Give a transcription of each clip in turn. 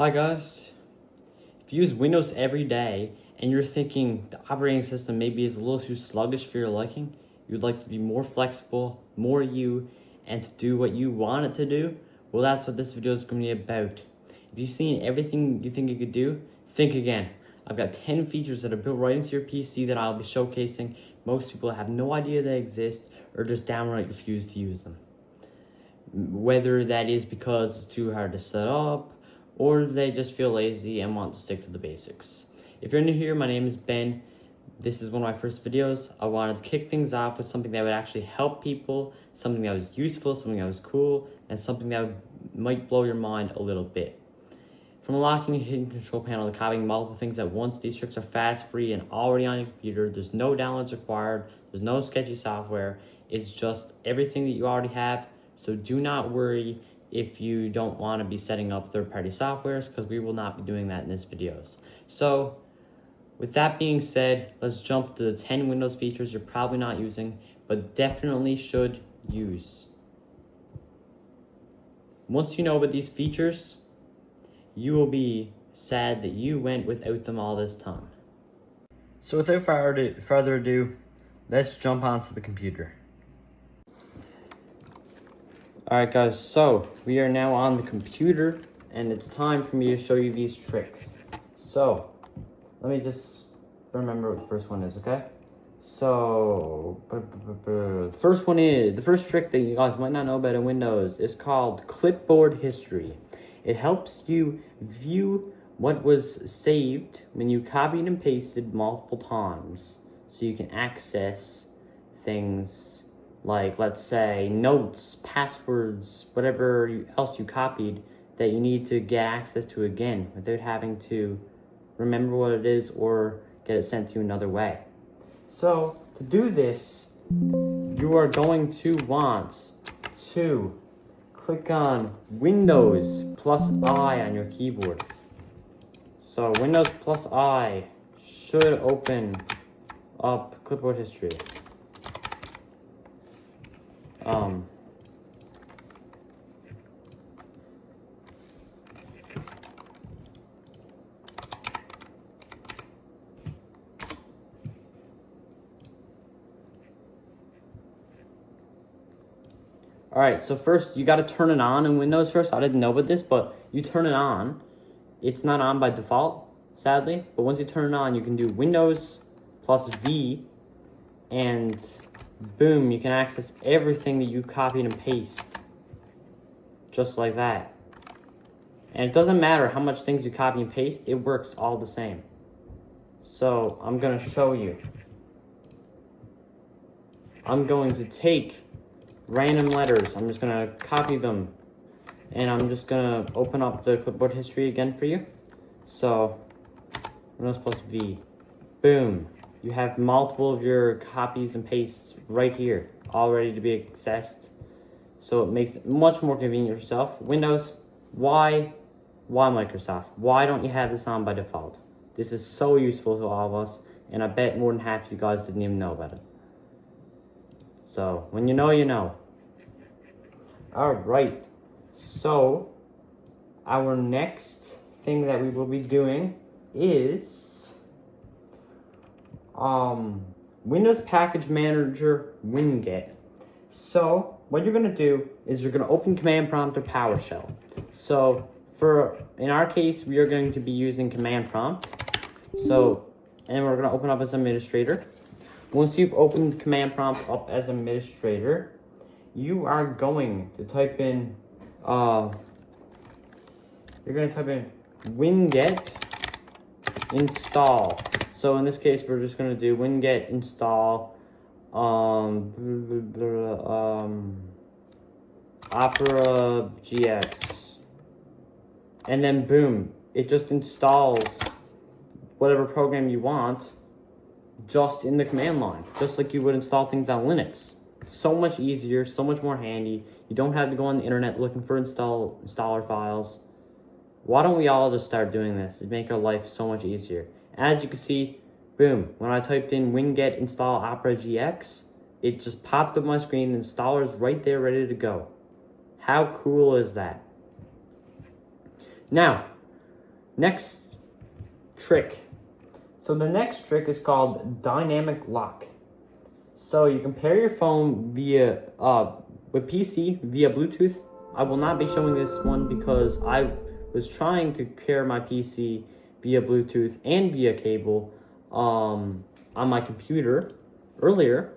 Hi guys, if you use Windows every day and you're thinking the operating system maybe is a little too sluggish for your liking, you'd like to be more flexible, more you, and to do what you want it to do, well that's what this video is going to be about. If you've seen everything you think you could do, think again. I've got 10 features that are built right into your PC that I'll be showcasing. Most people have no idea they exist or just downright refuse to use them. Whether that is because it's too hard to set up, or they just feel lazy and want to stick to the basics. If you're new here, my name is Ben. This is one of my first videos. I wanted to kick things off with something that would actually help people, something that was useful, something that was cool, and something that might blow your mind a little bit. From unlocking a hidden control panel to copying multiple things at once, these tricks are fast, free, and already on your computer. There's no downloads required. There's no sketchy software. It's just everything that you already have. So do not worry if you don't want to be setting up third-party softwares, because we will not be doing that in this videos. So with that being said, let's jump to the 10 Windows features you're probably not using, but definitely should use. Once you know about these features, you will be sad that you went without them all this time. So without further ado, let's jump onto the computer. Alright guys, so we are now on the computer and it's time for me to show you these tricks. So, let me just remember what the first one is, okay? So, the first trick that you guys might not know about in Windows is called Clipboard History. It helps you view what was saved when you copied and pasted multiple times, so you can access things like, let's say, notes, passwords, whatever else you copied that you need to get access to again without having to remember what it is or get it sent to you another way. So, to do this, you are going to want to click on Windows plus I on your keyboard. So, Windows plus I should open up Clipboard History. Alright, so first you gotta turn it on in Windows first. I didn't know about this, but you turn it on. It's not on by default, sadly, but once you turn it on, you can do Windows plus V, and boom, you can access everything that you copied and pasted. Just like that. And it doesn't matter how much things you copy and paste, it works all the same. So, I'm going to show you. I'm going to take random letters, I'm just going to copy them, and I'm just going to open up the Clipboard History again for you. So, Windows plus V. Boom. You have multiple of your copies and pastes right here, all ready to be accessed. So it makes it much more convenient for yourself. Windows, why Microsoft? Why don't you have this on by default? This is so useful to all of us, and I bet more than half of you guys didn't even know about it. So, when you know, you know. Alright, so our next thing that we will be doing is Windows Package Manager Winget. So what you're going to do is you're going to open Command Prompt or PowerShell. So in our case, we are going to be using Command Prompt. So, and we're going to open up as administrator. Once you've opened Command Prompt up as administrator, you are going to type in winget install. So in this case, we're just going to do winget install Opera GX, and then boom, it just installs whatever program you want just in the command line, just like you would install things on Linux. So much easier, so much more handy. You don't have to go on the internet looking for installer files. Why don't we all just start doing this? It'd make our life so much easier. As you can see, boom, when I typed in winget install Opera GX, it just popped up my screen, the installer's right there ready to go. How cool is that? Now, Next trick. So the next trick is called dynamic lock. So you can pair your phone via with PC via Bluetooth. I will not be showing this one because I was trying to pair my PC via Bluetooth and via cable on my computer earlier,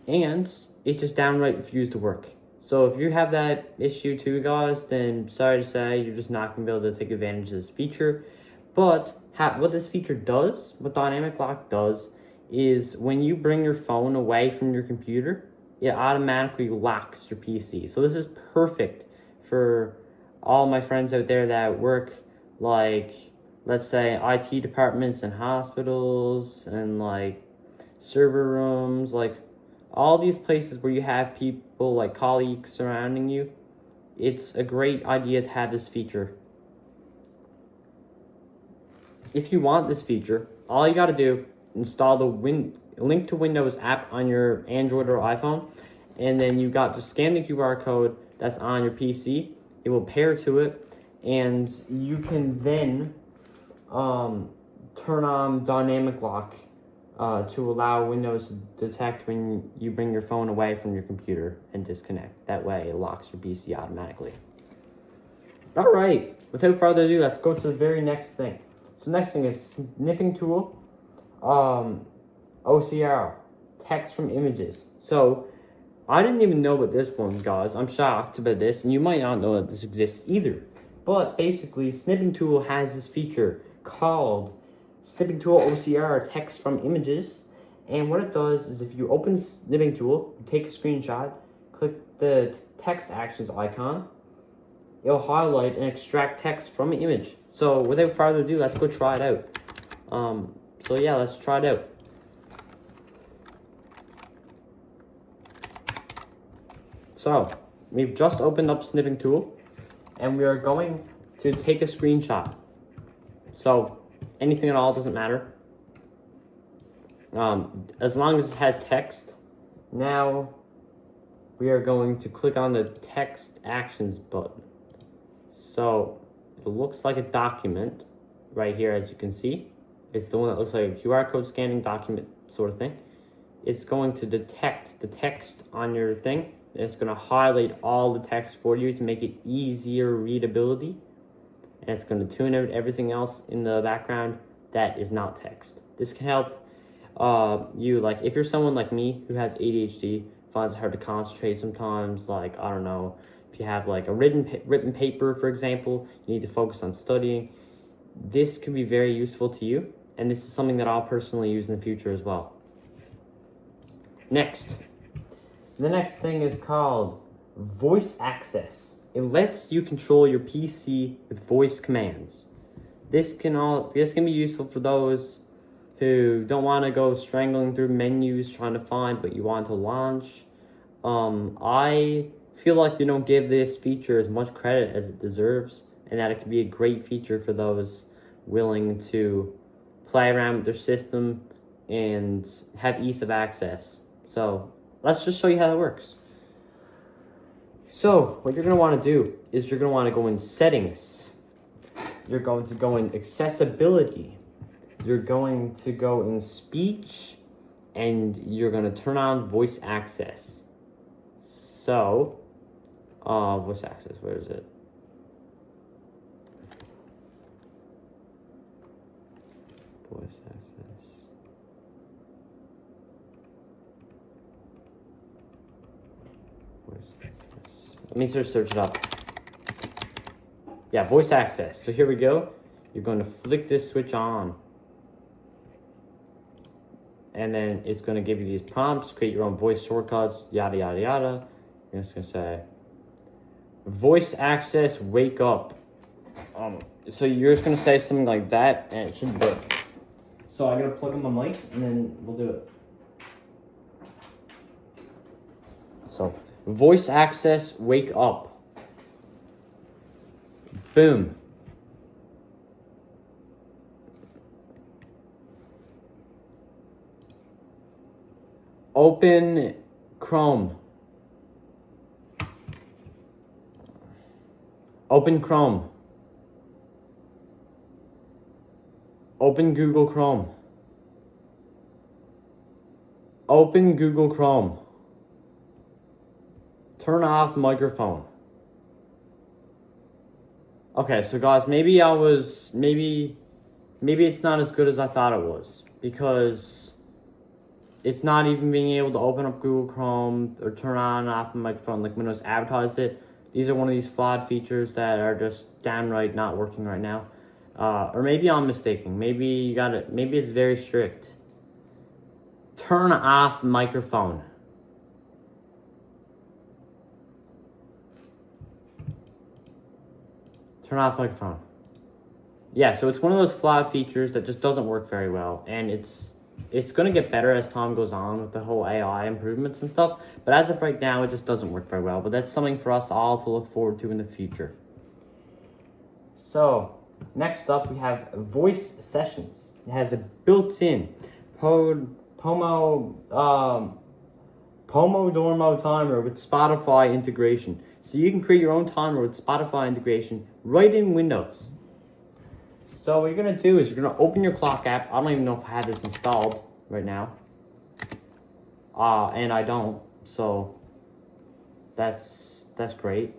and it just downright refused to work. So if you have that issue too, guys, then sorry to say, you're just not going to be able to take advantage of this feature. But what this feature does, what Dynamic Lock does, is when you bring your phone away from your computer, it automatically locks your PC. So this is perfect for all my friends out there that work, like, let's say, IT departments and hospitals and, like, server rooms, like, all these places where you have people, like colleagues surrounding you. It's a great idea to have this feature. If you want this feature, all you got to do, install the Link to Windows app on your Android or iPhone, and then you got to scan the QR code that's on your PC. It will pair to it, and you can then turn on Dynamic Lock to allow Windows to detect when you bring your phone away from your computer and disconnect. That way it locks your PC automatically. All right, without further ado, let's go to the very next thing. So next thing is Snipping tool, OCR, text from images. So I didn't even know about this one, guys. I'm shocked about this, and you might not know that this exists either. But basically, Snipping tool has this feature called Snipping tool OCR, text from images. And what it does is if you open Snipping tool, you take a screenshot, click the text actions icon, it'll highlight and extract text from an image. So without further ado, let's go try it out. So yeah, let's try it out. So we've just opened up Snipping tool, and we are going to take a screenshot. So anything at all doesn't matter. As long as it has text. Now we are going to click on the text actions button. So it looks like a document right here, as you can see. It's the one that looks like a QR code scanning document sort of thing. It's going to detect the text on your thing. It's going to highlight all the text for you to make it easier readability. And it's going to tune out everything else in the background that is not text. This can help you, like, if you're someone like me who has ADHD, finds it hard to concentrate sometimes, like, I don't know, if you have like a written paper, for example, you need to focus on studying, this can be very useful to you, and this is something that I'll personally use in the future as well. Next, the next thing is called voice access. It lets you control your PC with voice commands. This can be useful for those who don't want to go strangling through menus trying to find what you want to launch. I feel like we don't give this feature as much credit as it deserves, and that it could be a great feature for those willing to play around with their system and have ease of access. So let's just show you how that works. So what you're going to want to do is you're going to want to go in settings. You're going to go in accessibility. You're going to go in speech, and you're going to turn on voice access. So, voice access, where is it? Voice access. Voice access. Let me just search it up. Yeah, voice access. So here we go. You're going to flick this switch on. And then it's going to give you these prompts, create your own voice shortcuts, yada, yada, yada. You're just going to say, voice access, wake up. So you're just going to say something like that, and it should work. So I'm going to plug in my mic, and then we'll do it. So, voice access, wake up. Boom. Open Chrome. Open Chrome. Open Google Chrome. Open Google Chrome. Turn off microphone. Okay, so guys, maybe it's not as good as I thought it was, because it's not even being able to open up Google Chrome or turn on and off the microphone like Windows advertised it. These are one of these flawed features that are just downright not working right now. Or maybe I'm mistaken. Maybe it's very strict. Turn off the microphone. Turn off microphone. Yeah, so it's one of those flawed features that just doesn't work very well, and it's going to get better as time goes on with the whole AI improvements and stuff, but as of right now, it just doesn't work very well, but that's something for us all to look forward to in the future. So, next up, we have voice sessions. It has a built-in Pomodoro timer with Spotify integration. So you can create your own timer with Spotify integration right in Windows. So what you're going to do is you're going to open your clock app. I don't even know if I have this installed right now. And I don't. So that's great.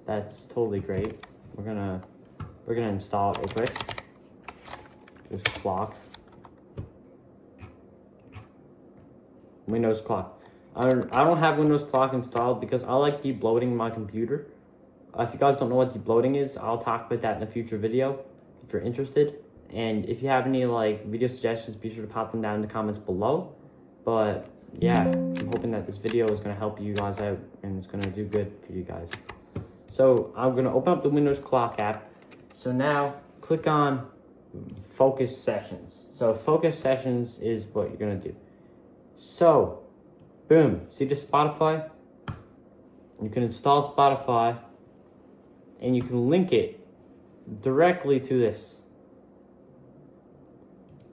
That's totally great. We're gonna install it real quick. Just clock. Windows clock. I don't have Windows clock installed because I like debloating my computer. If you guys don't know what debloating is, I'll talk about that in a future video if you're interested. And if you have any like video suggestions, be sure to pop them down in the comments below. But yeah, I'm hoping that this video is going to help you guys out and it's going to do good for you guys. So I'm going to open up the Windows clock app. So now click on focus sessions. So focus sessions is what you're going to do. So boom, see the Spotify? You can install Spotify and you can link it directly to this.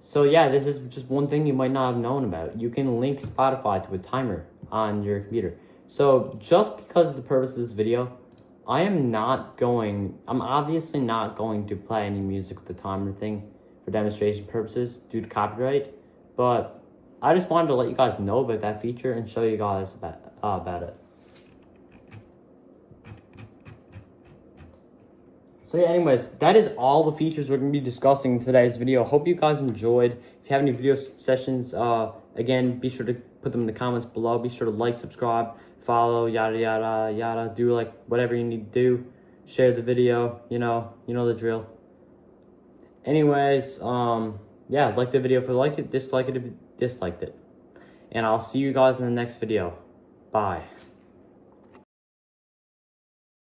So yeah, this is just one thing you might not have known about. You can link Spotify to a timer on your computer. So just because of the purpose of this video, I'm obviously not going to play any music with the timer thing for demonstration purposes due to copyright, but I just wanted to let you guys know about that feature and show you guys about it. So yeah, anyways, that is all the features we're going to be discussing in today's video. Hope you guys enjoyed. If you have any video sessions, again, be sure to put them in the comments below. Be sure to like, subscribe, follow, yada, yada, yada. Do like whatever you need to do. Share the video, you know the drill. Anyways, yeah, like the video if you liked it, dislike it if you disliked it. And I'll see you guys in the next video. Bye.